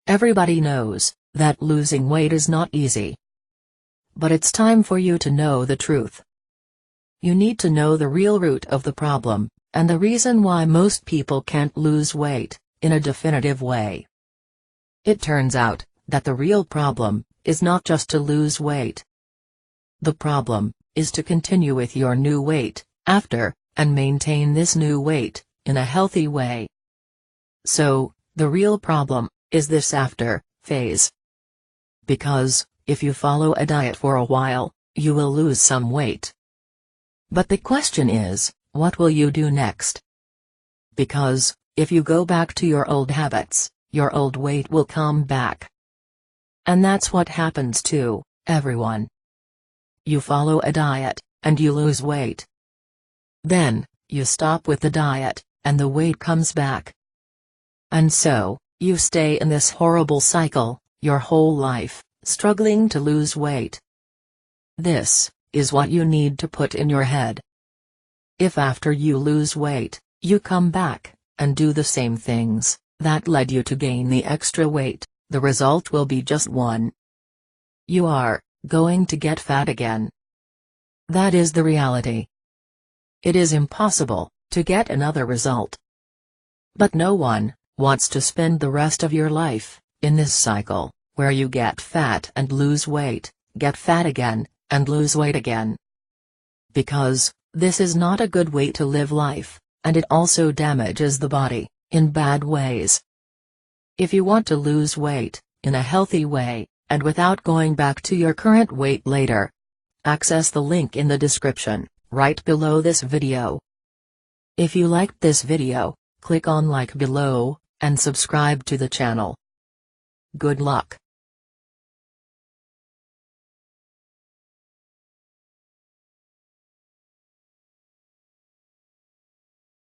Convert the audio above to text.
Everybody knows that losing weight is not easy. But it's time for you to know the truth. You need to know the real root of the problem, and the reason why most people can't lose weight, in a definitive way. It turns out that the real problem is not just to lose weight. The problem is to continue with your new weight after, and maintain this new weight in a healthy way. So, the real problem is this after phase. Because, if you follow a diet for a while, you will lose some weight. But the question is, what will you do next? Because, if you go back to your old habits, your old weight will come back. And that's what happens to everyone. You follow a diet, and you lose weight. Then, you stop with the diet, and the weight comes back. And so, you stay in this horrible cycle, your whole life, struggling to lose weight. This is what you need to put in your head. If after you lose weight, you come back, and do the same things that led you to gain the extra weight, the result will be just one. You are going to get fat again. That is the reality. It is impossible to get another result. But no one wants to spend the rest of your life in this cycle, where you get fat and lose weight, get fat again, and lose weight again. Because this is not a good way to live life, and it also damages the body in bad ways. If you want to lose weight in a healthy way, and without going back to your current weight later, access the link in the description, right below this video. If you liked this video, click on like below, and subscribe to the channel. Good luck.